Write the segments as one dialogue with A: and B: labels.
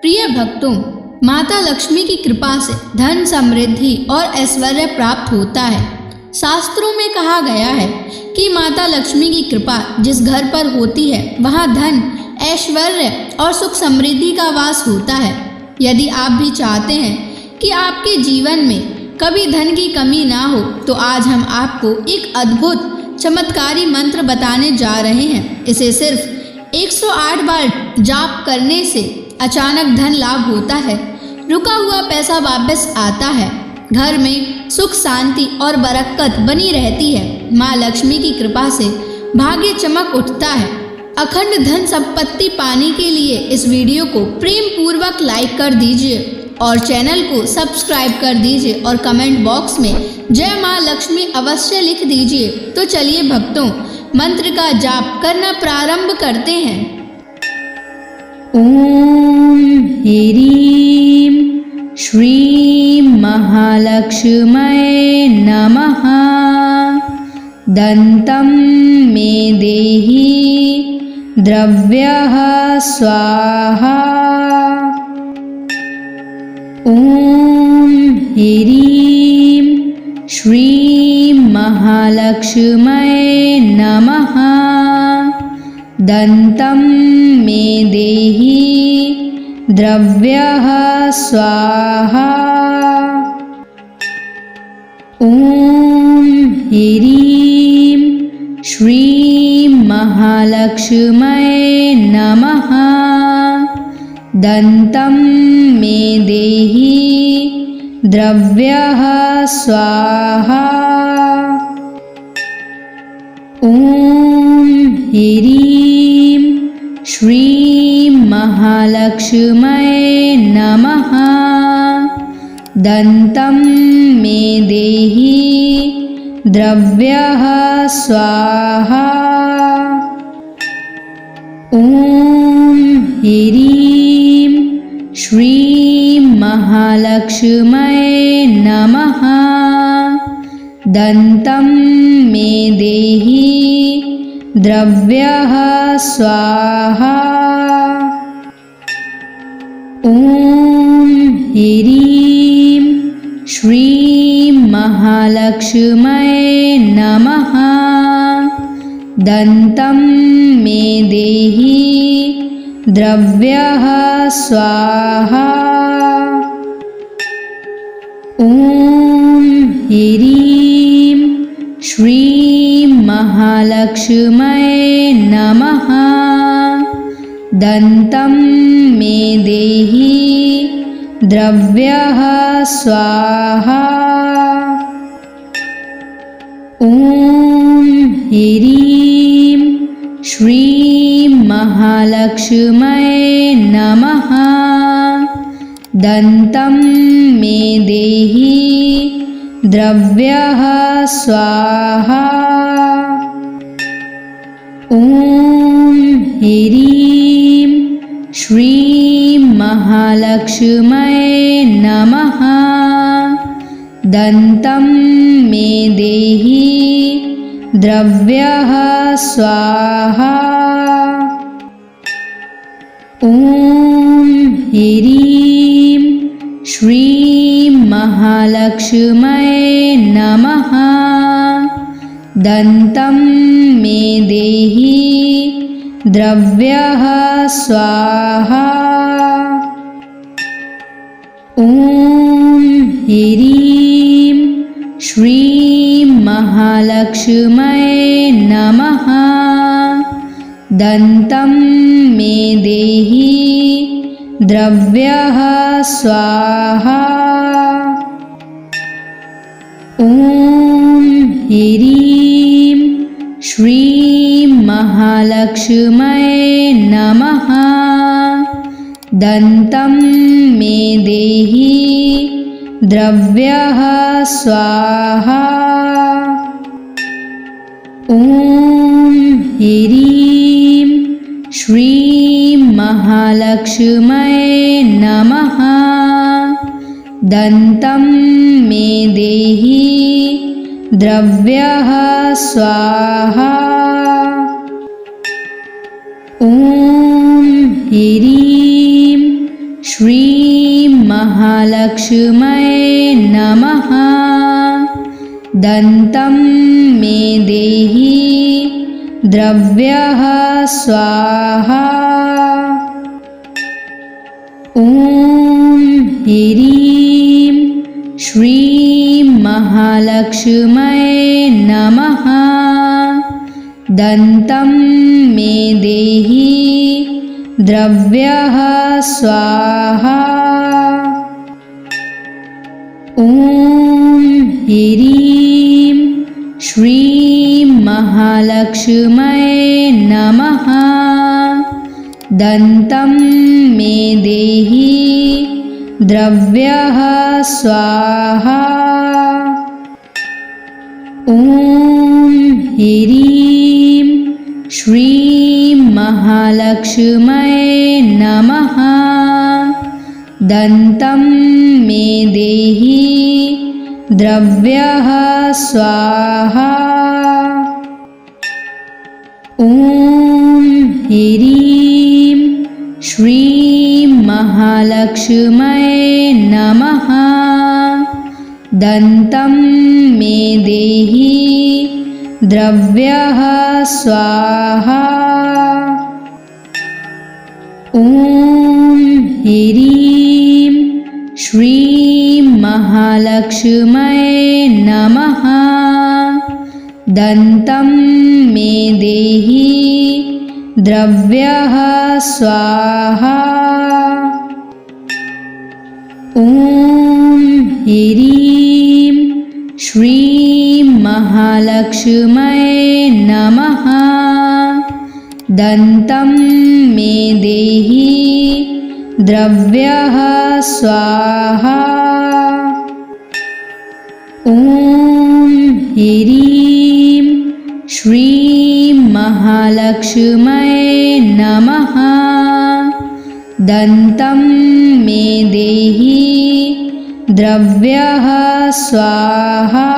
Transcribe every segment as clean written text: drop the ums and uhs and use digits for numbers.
A: प्रिय भक्तों, माता लक्ष्मी की कृपा से धन, समृद्धि और ऐश्वर्य प्राप्त होता है। शास्त्रों में कहा गया है कि माता लक्ष्मी की कृपा जिस घर पर होती है वहाँ धन, ऐश्वर्य और सुख समृद्धि का वास होता है। यदि आप भी चाहते हैं कि आपके जीवन में कभी धन की कमी ना हो तो आज हम आपको एक अद्भुत चमत्कारी मंत्र बताने जा रहे हैं। इसे सिर्फ 108 बार जाप करने से अचानक धन लाभ होता है, रुका हुआ पैसा वापस आता है, घर में सुख, शांति और बरकत बनी रहती है। माँ लक्ष्मी की कृपा से भाग्य चमक उठता है। अखंड धन संपत्ति पाने के लिए इस वीडियो को प्रेम पूर्वक लाइक कर दीजिए और चैनल को सब्सक्राइब कर दीजिए और कमेंट बॉक्स में जय माँ लक्ष्मी अवश्य लिख दीजिए। तो चलिए भक्तों, मंत्र का जाप करना प्रारंभ करते हैं।
B: ओम ह्रीं श्रीं महालक्ष्म्यै नमः। दन्तं मे देहि द्रव्यः स्वाहा। ओम ह्रीं श्रीं महालक्ष्म्यै नमः। दन्तं मे देहि द्रव्यः स्वाहा। ओम ह्रीं श्रीं महालक्ष्म्यै नमः। दन्तं मे देहि द्रव्यः स्वाहा। ओम ह्रीं श्रीं महालक्ष्म्यै नमः। दन्तं मे देहि द्रव्यः स्वाहा। ओम ह्रीं श्रीं महालक्ष्म्यै नमः। दन्तं मे देहि द्रव्यः स्वाहा। ओम ह्रीं श्रीं महालक्ष्म्यै नमः। दन्तं मे देहि द्रव्यः स्वाहा। ओम ह्रीं श्रीं महालक्ष्म्यै नमः। दन्तं मे देहि द्रव्यः स्वाहा। ओम ह्रीं श्रीं महालक्ष्म्यै नमः। दन्तं मे देहि द्रव्यः स्वाहा। ओम ह्रीं श्रीं महालक्ष्म्यै नमः। दन्तं मे देहि द्रव्यः स्वाहा। ओम ह्रीं श्रीं महालक्ष्म्यै नमः। दन्तं मे देहि द्रव्यः स्वाहा। ओम ह्रीं श्रीं महालक्ष्म्यै नमः। दन्तं मे देहि द्रव्यः स्वाहा। ओम ह्रीं श्रीं महालक्ष्म्यै नमः। दन्तं मे देहि द्रव्यः स्वाहा। ओम ह्रीं श्रीं महालक्ष्म्यै नमः। दन्तं मे देहि द्रव्यः स्वाहा। ओम ह्रीं महालक्ष्म्यै नमः। दन्तं मे देहि द्रव्यः स्वाहा। ॐ ह्रीं श्रीं महालक्ष्म्यै नमः। दन्तं मे देहि द्रव्यः स्वाहा। ॐ ह्रीं श्रीं महालक्ष्म्यै नमः। दन्तं मे देहि द्रव्यः स्वाहा। ॐ ह्रीं श्रीं महालक्ष्म्यै नमः। दन्तं मे देहि द्रव्यः स्वाहा। ॐ ह्रीं श्रीं महालक्ष्म्यै नमः। दन्तं मे देहि द्रव्यः स्वाहा। ॐ ह्रीं श्रीं महालक्ष्म्यै नमः। दन्तं मे देहि द्रव्यः स्वाहा। ॐ ह्रीं श्रीं महालक्ष्म्यै नमः। दन्तं मे देहि द्रव्यः स्वाहा। ॐ ह्रीं श्रीं महालक्ष्म्यै नमः। दन्तं मे देहि द्रव्यः स्वाहा।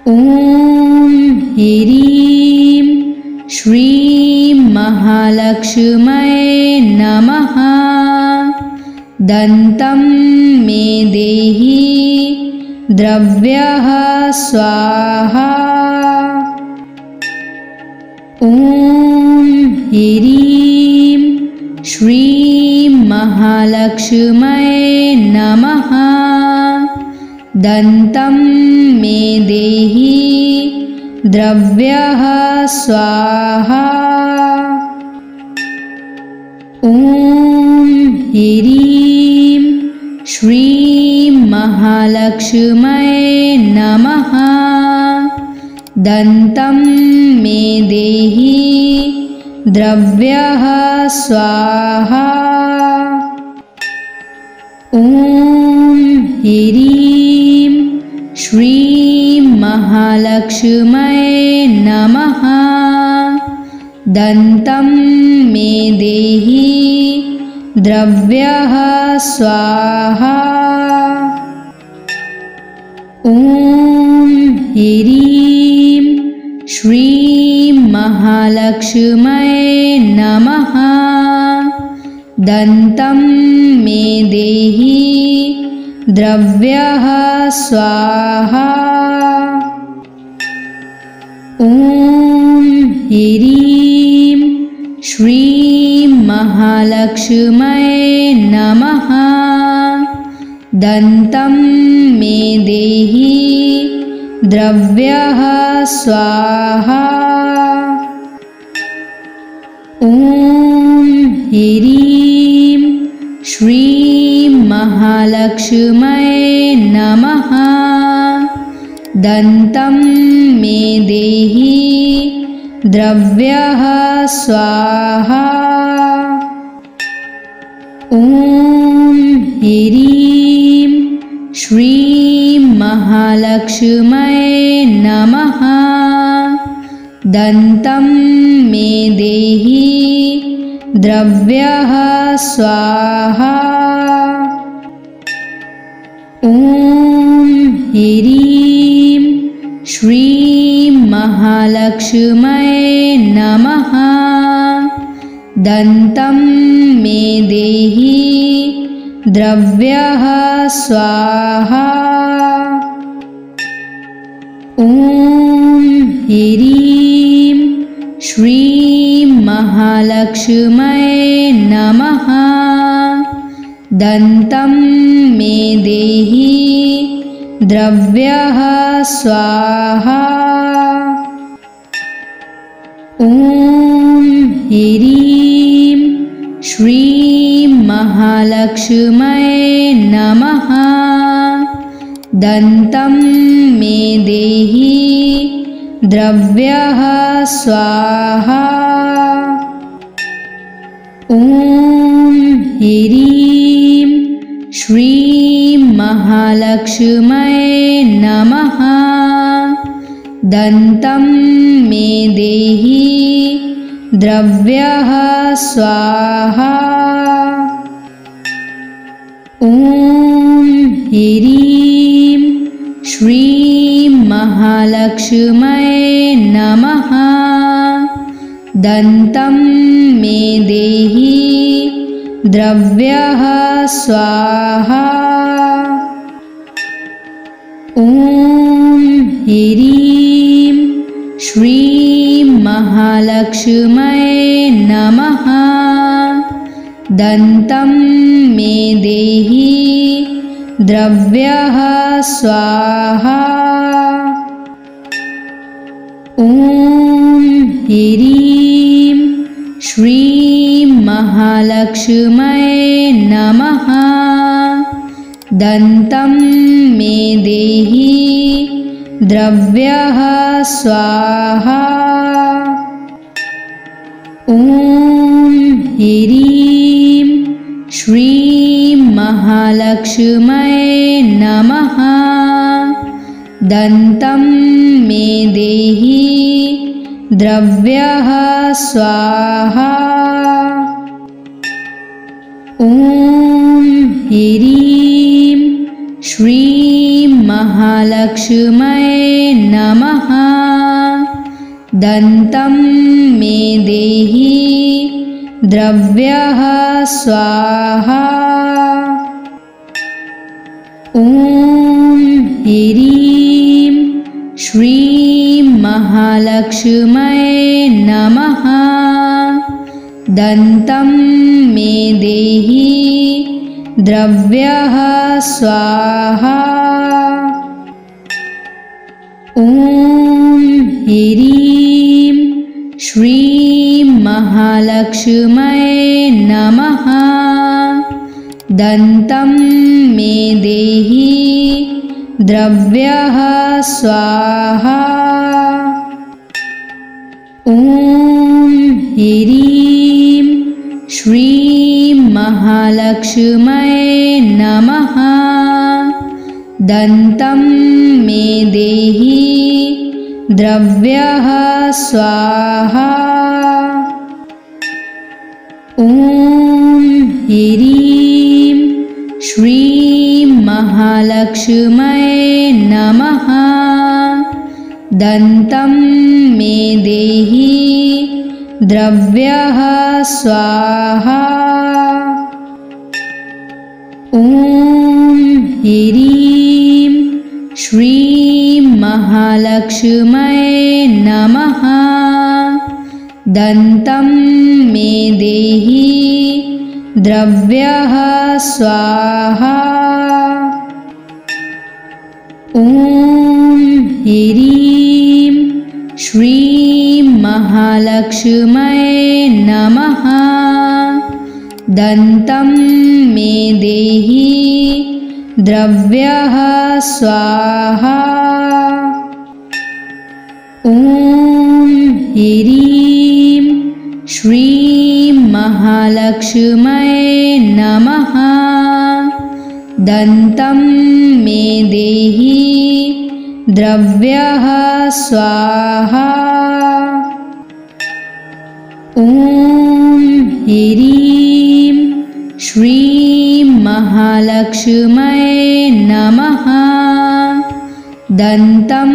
B: ॐ ह्रीं श्रीं महालक्ष्म्यै नमः। दन्तं मे देहि द्रव्यः स्वाहा। ॐ ह्रीं श्रीं महालक्ष्म्यै नमः। दन्तं मे देहि द्रव्यः स्वाहा। ॐ ह्रीं श्रीं महालक्ष्म्यै नमः। दन्तं मे देहि द्रव्यः स्वाहा। ॐ ह्रीं श्रीं महालक्ष्म्यै नमः। दन्तं मे देहि द्रव्यः स्वाहा। ॐ ह्रीं श्रीं महालक्ष्म्यै नमः। दन्तं मे देहि द्रव्यः स्वाहा। ॐ ह्रीं श्रीं महालक्ष्म्यै नमः। दन्तं मे देहि द्रव्यः स्वाहा। ॐ ह्रीं श्रीं महालक्ष्म्यै नमः। दन्तं मे देहि द्रव्यः स्वाहा। ॐ ह्रीं श्रीं महालक्ष्म्यै नमः। दन्तं मे देहि द्रव्यः स्वाहा। ॐ ह्रीं श्रीं महालक्ष्म्यै नमः। दन्तं मे देहि द्रव्यः स्वाहा। ॐ ह्रीं श्रीं महालक्ष्म्यै नमः। दन्तं मे देहि द्रव्यः स्वाहा। ॐ ह्रीं श्रीं महालक्ष्म्यै नमः। दन्तं मे देहि द्रव्यः स्वाहा। ॐ ह्रीं श्रीं महालक्ष्म्यै नमः। दन्तं मे देहि द्रव्यः स्वाहा। ॐ ह्रीं श्रीं महालक्ष्म्यै नमः। दन्तं मे देहि द्रव्यः स्वाहा। ॐ ह्रीं श्रीं महालक्ष्म्यै नमः। दन्तं मे देहि द्रव्यः स्वाहा। ॐ ह्रीं श्रीं महालक्ष्म्यै नमः। दन्तं मे देहि द्रव्यः स्वाहा। ॐ ह्रीं श्रीं महालक्ष्म्यै नमः। दन्तं मे देहि द्रव्यः स्वाहा। ॐ ह्रीं श्रीं महालक्ष्म्यै नमः। दन्तं मे देहि द्रव्यः स्वाहा। ॐ ह्रीं श्रीं महालक्ष्म्यै नमः। दन्तं मे देहि द्रव्यः स्वाहा। ॐ ह्रीं श्रीं महालक्ष्म्यै नमः। दन्तं मे देहि द्रव्यः स्वाहा। ॐ ह्रीं श्रीं महालक्ष्म्यै नमः। दन्तं मे देहि द्रव्यः स्वाहा। ॐ ह्रीं श्रीं महालक्ष्म्यै नमः। दन्तं मे देहि द्रव्यः स्वाहा। ॐ ह्रीं श्रीं महालक्ष्म्यै नमः। दन्तं मे देहि द्रव्यः स्वाहा। ॐ ह्रीं श्रीं महालक्ष्म्यै नमः। दन्तं मे देहि द्रव्यः स्वाहा। ॐ ह्रीं श्रीं महालक्ष्म्यै नमः। दन्तं मे देहि द्रव्यः स्वाहा। ॐ ह्रीं श्रीं महालक्ष्म्यै नमः। दन्तं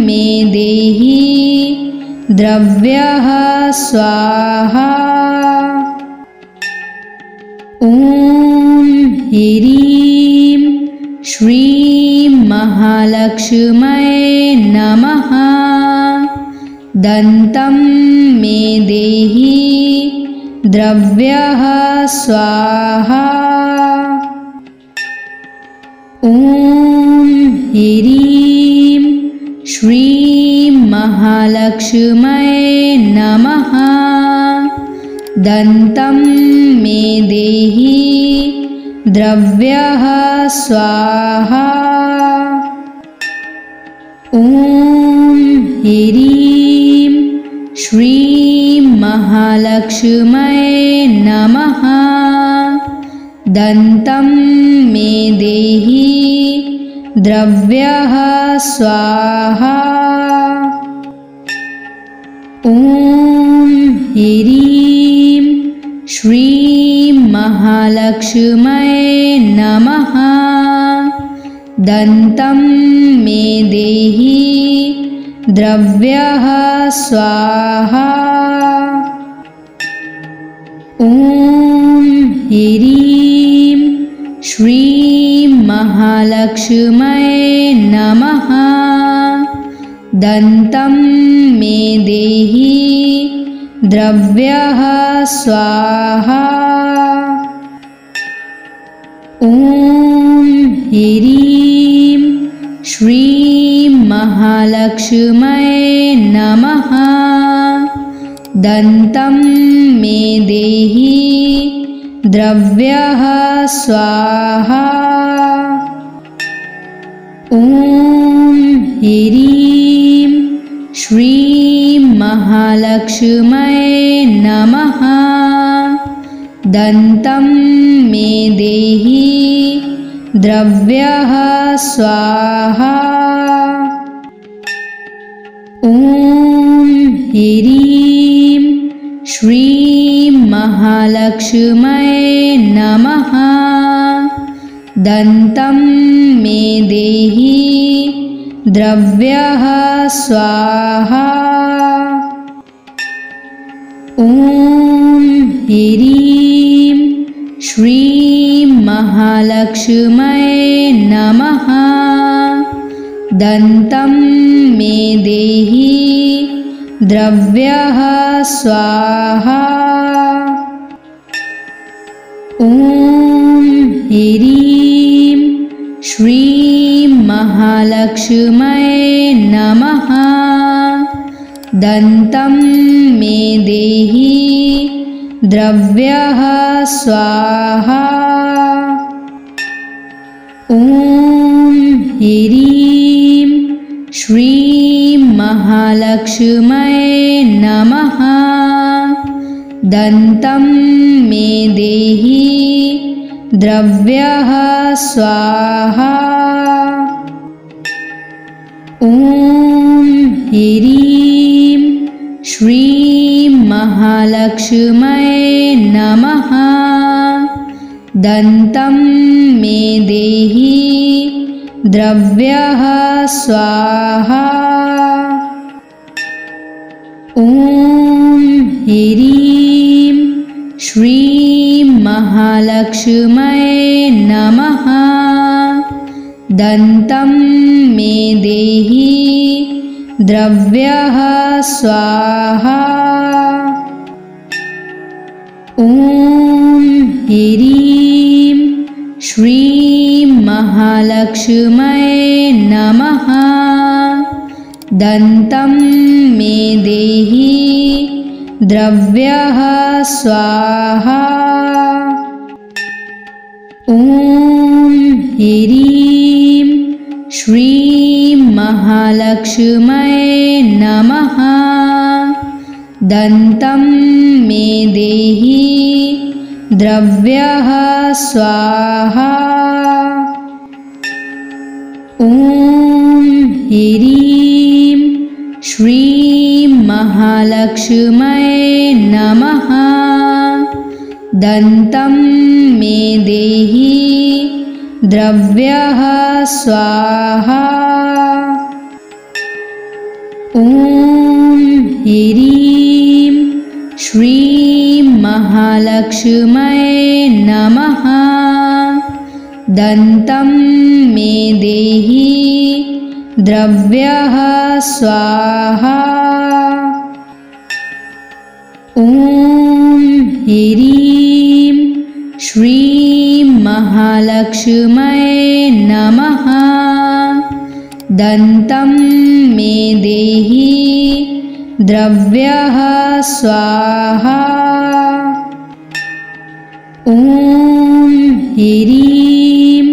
B: मे देहि द्रव्यः स्वाहा। ॐ ह्रीं श्रीं महालक्ष्म्यै नमः। दन्तं मे देहि द्रव्यः स्वाहा। ॐ ह्रीं श्रीं महालक्ष्म्यै नमः। दन्तं मे देहि द्रव्यः स्वाहा। ॐ ह्रीं श्रीं महालक्ष्म्यै नमः। दन्तं मे देहि द्रव्यः स्वाहा। ॐ ह्रीं श्रीं महालक्ष्म्यै नमः। दन्तं मे देहि द्रव्यः स्वाहा। ॐ ह्रीं श्रीं महालक्ष्म्यै नमः। दन्तं मे देहि द्रव्यः स्वाहा। ॐ ह्रीं श्रीं महालक्ष्म्यै नमः। दन्तं मे देहि द्रव्यः स्वाहा। ॐ ह्रीं श्रीं महालक्ष्म्यै नमः। दन्तं मे देहि द्रव्यः स्वाहा। ॐ ह्रीं श्रीं महालक्ष्म्यै नमः। दन्तं मे देहि द्रव्यः स्वाहा। ॐ ह्रीं श्रीं महालक्ष्म्यै नमः। दन्तं मे देहि द्रव्यः स्वाहा। ॐ ह्रीं श्रीं महालक्ष्म्यै नमः। दन्तं मे देहि द्रव्यः स्वाहा। ॐ ह्रीं श्रीं महालक्ष्म्यै नमः। दन्तं मे देहि द्रव्यः स्वाहा। ॐ ह्रीं श्रीं महालक्ष्म्यै नमः। दन्तं मे देहि द्रव्यः स्वाहा। ॐ ह्रीं श्रीं महालक्ष्म्यै नमः। दन्तं मे देहि द्रव्यः स्वाहा। ॐ ह्रीं श्रीं महालक्ष्म्यै नमः। दन्तं मे देहि द्रव्यः स्वाहा। ॐ ह्रीं श्रीं महालक्ष्म्यै नमः। दन्तं मे देहि द्रव्यः स्वाहा। ॐ ह्रीं श्रीं महालक्ष्म्यै नमः। दन्तं मे देहि द्रव्यः स्वाहा। ॐ ह्रीं श्रीं महालक्ष्म्यै नमः। दन्तं मे देहि द्रव्यः स्वाहा। ॐ ह्रीं श्रीं महालक्ष्म्यै नमः। दन्तं मे देहि द्रव्यः स्वाहा। ॐ ह्रीं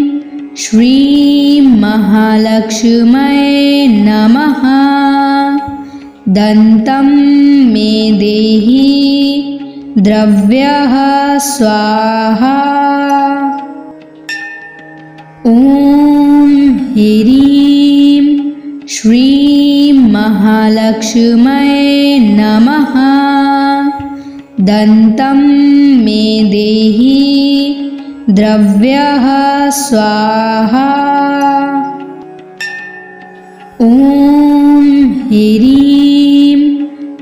B: श्रीं महालक्ष्म्यै नमः। दन्तं मे देहि द्रव्यः स्वाहा। ॐ ह्रीं श्रीं महालक्ष्म्यै नमः। दन्तं मे देहि द्रव्यः स्वाहा। ॐ ह्रीं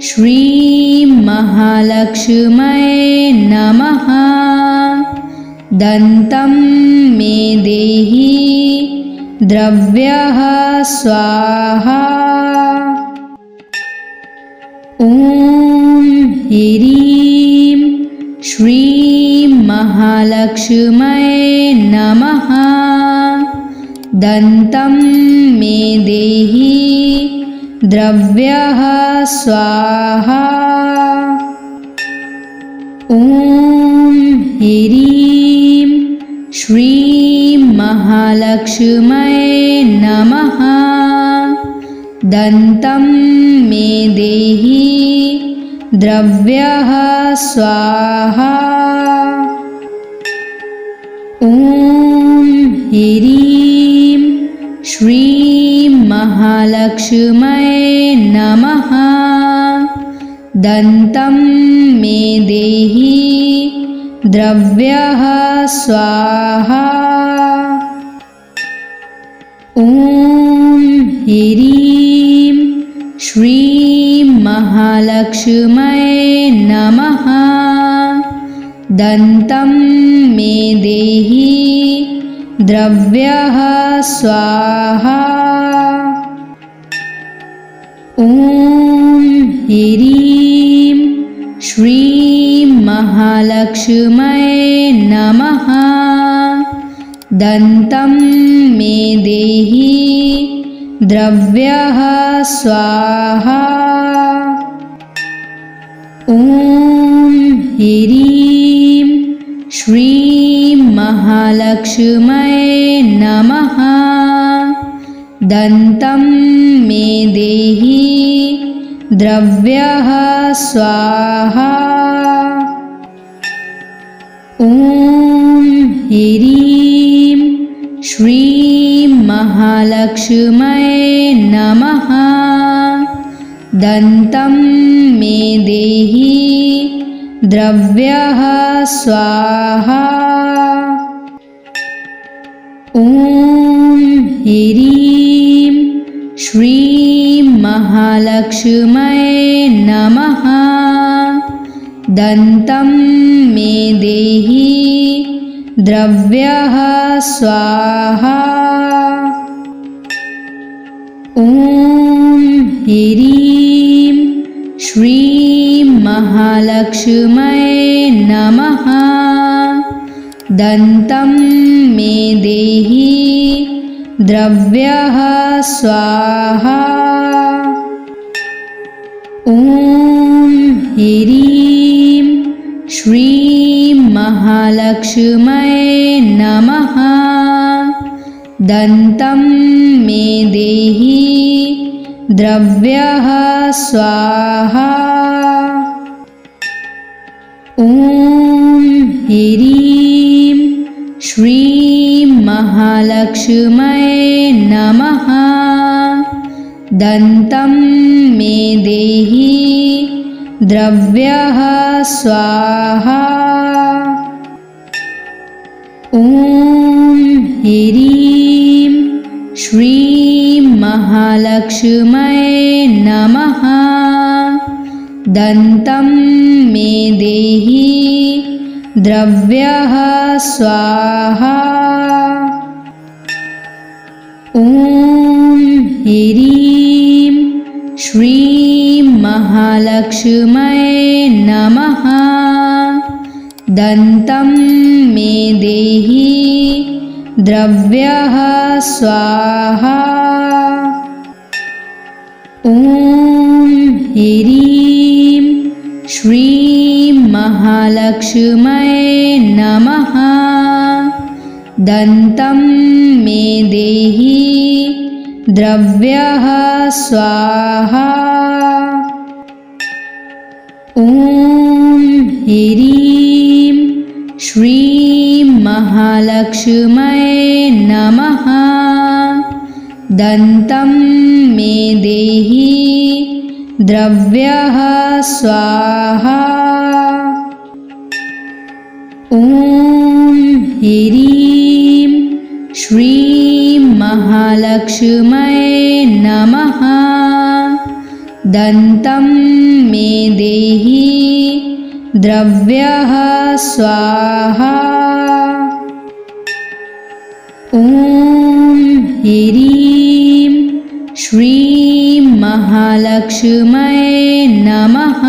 B: श्रीं महालक्ष्म्यै नमः। दन्तं मे देहि द्रव्यः स्वाहा। ॐ ह्रीं श्रीं महालक्ष्म्यै नमः। दन्तं मे देहि द्रव्यः स्वाहा। ॐ ह्रीं श्रीं महालक्ष्म्यै नमः। दन्तं मे देहि द्रव्यः स्वाहा। ॐ ह्रीं श्रीं महालक्ष्म्यै नमः। दन्तं मे देहि द्रव्यः स्वाहा। ॐ ह्रीं श्रीं महालक्ष्म्यै नमः। दन्तं मे देहि द्रव्यः स्वाहा। ॐ ह्रीं श्रीं महालक्ष्म्यै नमः। दन्तं मे देहि द्रव्यः स्वाहा। ॐ ह्रीं श्रीं महालक्ष्म्यै नमः। दन्तं मे देहि द्रव्यः स्वाहा। ॐ ह्रीं श्रीं महालक्ष्म्यै नमः। दन्तं मे देहि द्रव्यः स्वाहा। ॐ ह्रीं श्रीं महालक्ष्म्यै नमः। दन्तं मे देहि द्रव्यः स्वाहा। ॐ ह्रीं श्रीं महालक्ष्म्यै नमः। दन्तं मे देहि द्रव्यः स्वाहा। ॐ ह्रीं श्रीं महालक्ष्म्यै नमः। दन्तं मे देहि द्रव्यः स्वाहा। ॐ ह्रीं श्रीं महालक्ष्म्यै नमः। दन्तं मे देहि द्रव्यः स्वाहा। ॐ ह्रीं श्रीं महालक्ष्म्यै नमः। दन्तं मे देहि द्रव्यः स्वाहा। ॐ ह्रीं श्रीं महालक्ष्म्यै नमः। दन्तं मे देहि द्रव्यः स्वाहा। ॐ ह्रीं श्रीं महालक्ष्म्यै नमः। दन्तं मे देहि द्रव्यः स्वाहा। ॐ ह्रीं श्रीं महालक्ष्म्यै नमः। दन्तं मे देहि द्रव्यः स्वाहा। ॐ ह्रीं श्रीं महालक्ष्म्यै नमः। दन्तं मे देहि द्रव्यः स्वाहा। ॐ ह्रीं श्रीं महालक्ष्म्यै नमः।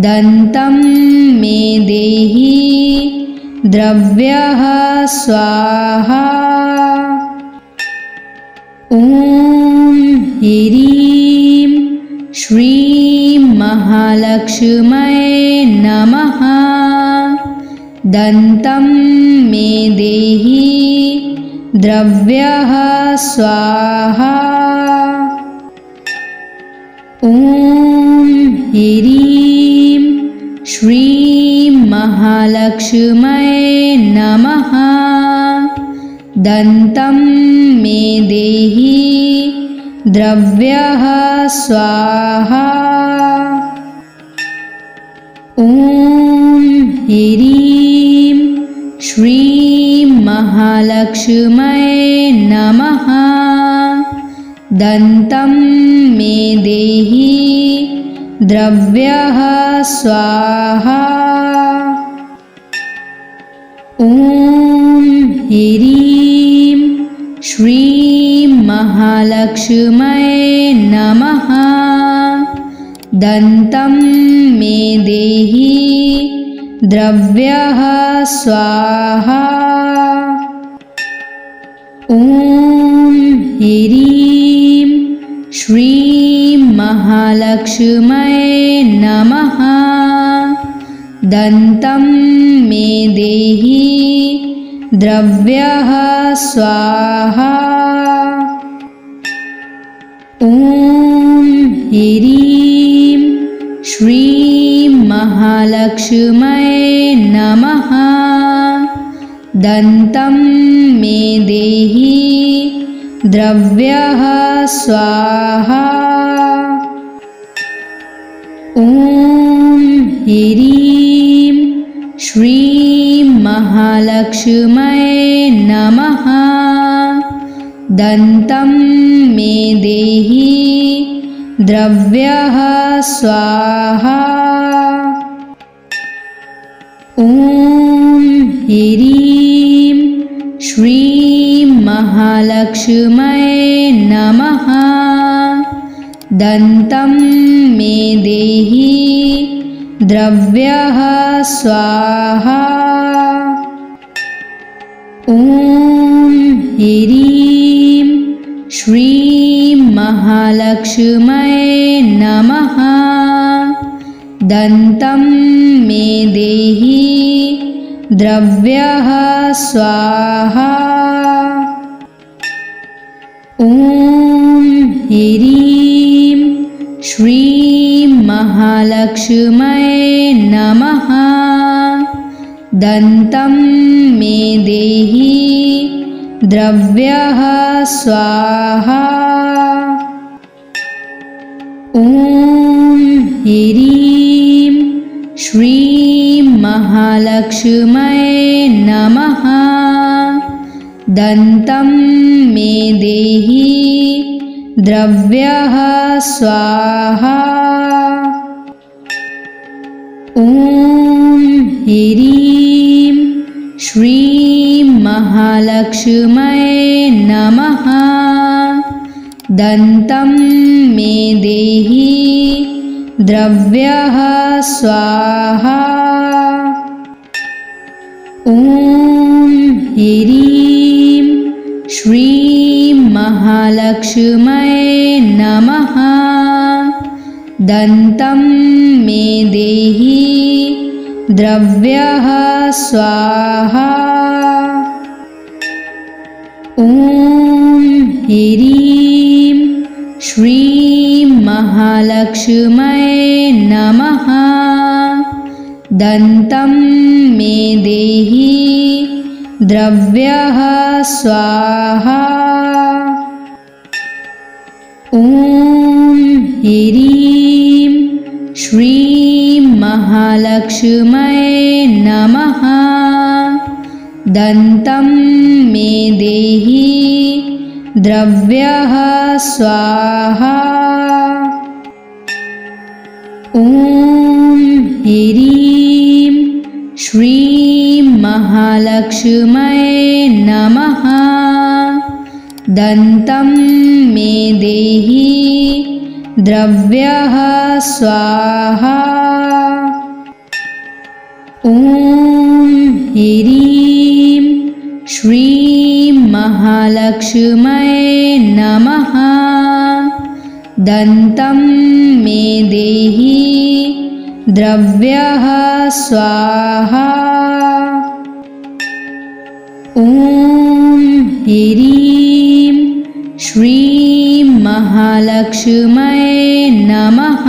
B: दन्तं मे देहि द्रव्यः स्वाहा। ॐ ह्रीं श्रीं महालक्ष्म्यै नमः। दन्तं मे देहि द्रव्यः स्वाहा। ॐ ह्रीं श्रीं महालक्ष्म्यै नमः। दन्तं मे देहि द्रव्यः स्वाहा। ॐ ह्रीं श्रीं महालक्ष्म्यै नमः। दन्तं मे देहि द्रव्यः स्वाहा। ॐ ह्रीं श्रीं महालक्ष्म्यै नमः। दन्तं मे देहि द्रव्यः स्वाहा। ॐ ह्रीं श्रीं महालक्ष्म्यै नमः। दन्तं मे देहि द्रव्यः स्वाहा। ॐ ह्रीं श्रीं महालक्ष्म्यै नमः। दन्तं मे देहि द्रव्यः स्वाहा। ॐ ह्रीं श्रीं महालक्ष्म्यै नमः। दन्तं मे देहि द्रव्यः स्वाहा। ॐ ह्रीं श्रीं महालक्ष्म्यै नमः। दन्तं मे देहि द्रव्यः स्वाहा। ॐ ह्रीं श्रीं महालक्ष्म्यै नमः। दन्तं मे देहि द्रव्यः स्वाहा। ॐ ह्रीं श्रीं महालक्ष्म्यै नमः। दन्तं मे देहि द्रव्यः स्वाहा। ॐ ह्रीं श्रीं महालक्ष्म्यै नमः। दन्तं मे देहि द्रव्यः स्वाहा। ॐ ह्रीं श्रीं महालक्ष्म्यै महालक्ष्म्यै नमः। दन्तं मे देहि द्रव्यः स्वाहा। ॐ ह्रीं श्रीं महालक्ष्म्यै नमः। दन्तं मे देहि द्रव्यः स्वाहा। ॐ ह्रीं श्रीं महालक्ष्म्यै नमः। दन्तं मे देहि द्रव्यः स्वाहा। ॐ ह्रीं श्रीं महालक्ष्म्यै नमः। दन्तं मे देहि द्रव्यः स्वाहा। ॐ ह्रीं श्रीं महालक्ष्म्यै नमः। दन्तं मे देहि द्रव्यः स्वाहा। ॐ ह्रीं श्रीं महालक्ष्म्यै नमः। दन्तं मे देहि द्रव्यः स्वाहा। ॐ ह्रीं श्रीं महालक्ष्म्यै नमः।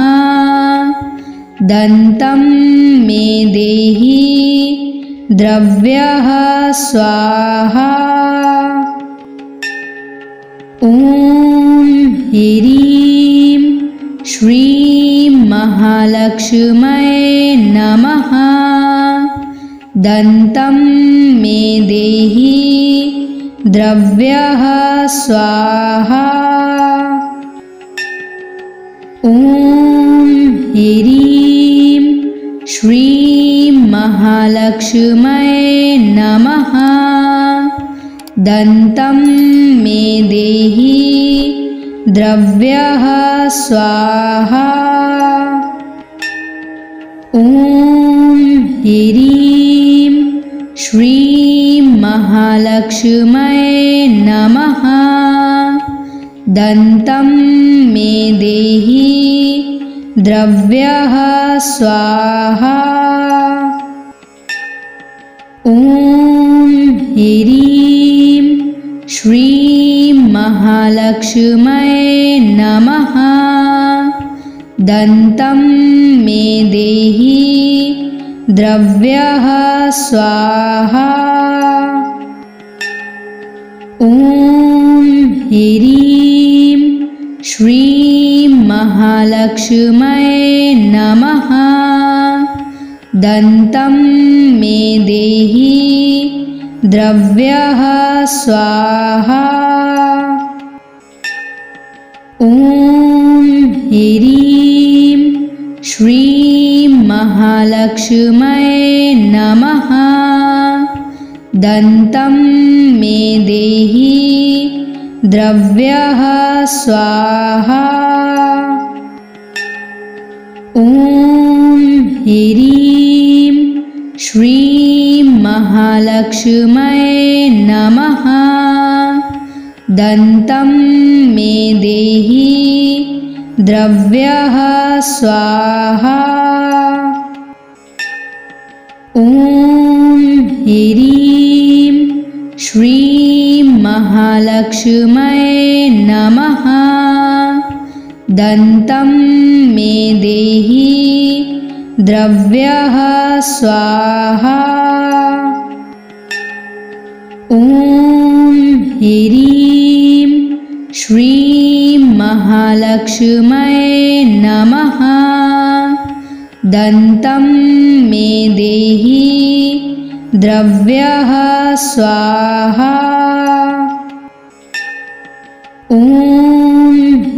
B: दन्तं मे देहि द्रव्यः स्वाहा। ॐ ह्रीं श्रीं महालक्ष्म्यै नमः। दन्तं मे देहि द्रव्यः स्वाहा। ॐ ह्रीं श्रीं महालक्ष्म्यै नमः। दन्तं मे देहि द्रव्यः स्वाहा। ॐ ह्रीं श्रीं महालक्ष्म्यै नमः। दन्तं मे देहि द्रव्यः स्वाहा। ॐ ह्रीं श्रीं महालक्ष्म्यै नमः। दन्तं मे देहि द्रव्यः स्वाहा। ॐ ह्रीं श्रीं महालक्ष्म्यै नमः। दन्तं मे देहि द्रव्यः स्वाहा। ॐ ह्रीं श्रीं महालक्ष्म्यै नमः। दन्तं मे देहि द्रव्यः स्वाहा। ॐ ह्रीं श्रीं महालक्ष्म्यै नमः। दन्तं मे देहि द्रव्यः स्वाहा। ॐ ह्रीं श्रीं महालक्ष्म्यै नमः। दन्तं मे देहि द्रव्यः स्वाहा। ॐ ह्रीं श्रीं महालक्ष्म्यै नमः। दन्तं मे देहि द्रव्यः स्वाहा। ॐ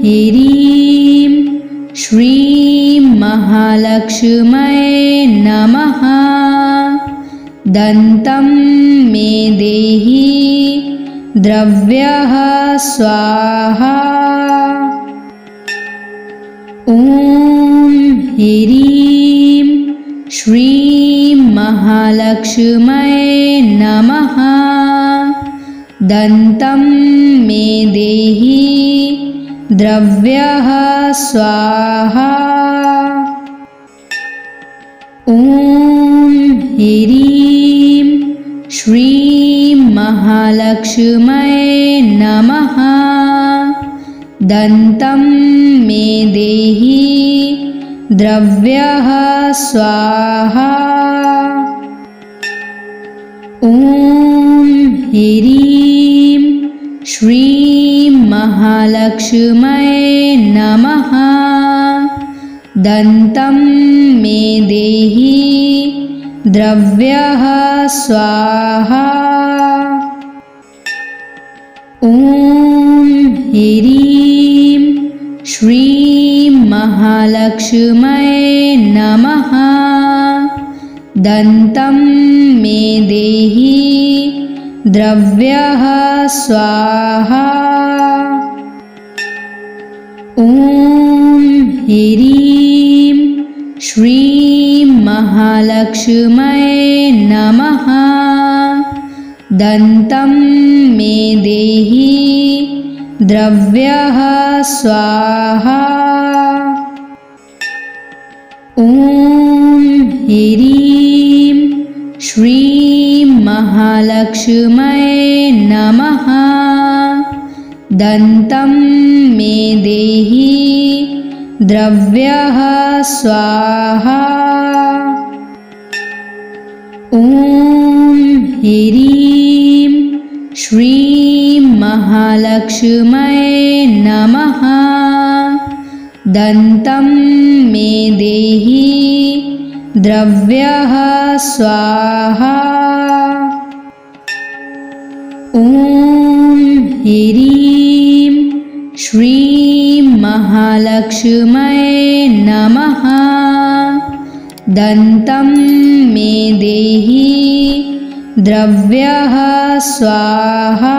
B: ह्रीं श्रीं महालक्ष्म्यै नमः। दन्तं मे देहि द्रव्यः स्वाहा। ॐ ह्रीं श्रीं महालक्ष्म्यै नमः। दन्तं मे देहि द्रव्यः स्वाहा। ॐ ह्रीं श्रीं महालक्ष्म्यै नमः। दन्तं मे देहि द्रव्यः स्वाहा। ॐ ह्रीं श्रीं महालक्ष्म्यै नमः। दन्तं मे देहि द्रव्यः स्वाहा। ॐ ह्रीं श्रीं महालक्ष्म्यै नमः। दन्तं मे देहि द्रव्यः स्वाहा। ॐ ह्रीं श्रीं महालक्ष्म्यै नमः। दन्तं मे देहि द्रव्यः स्वाहा। ॐ ह्रीं श्रीं महालक्ष्म्यै नमः। दन्तं मे देहि द्रव्यः स्वाहा। ॐ ह्रीं श्रीं महालक्ष्म्यै नमः। दन्तं मे देहि द्रव्यः स्वाहा। ॐ ह्रीं श्रीं महालक्ष्म्यै नमः। दन्तं मे देहि द्रव्यः स्वाहा।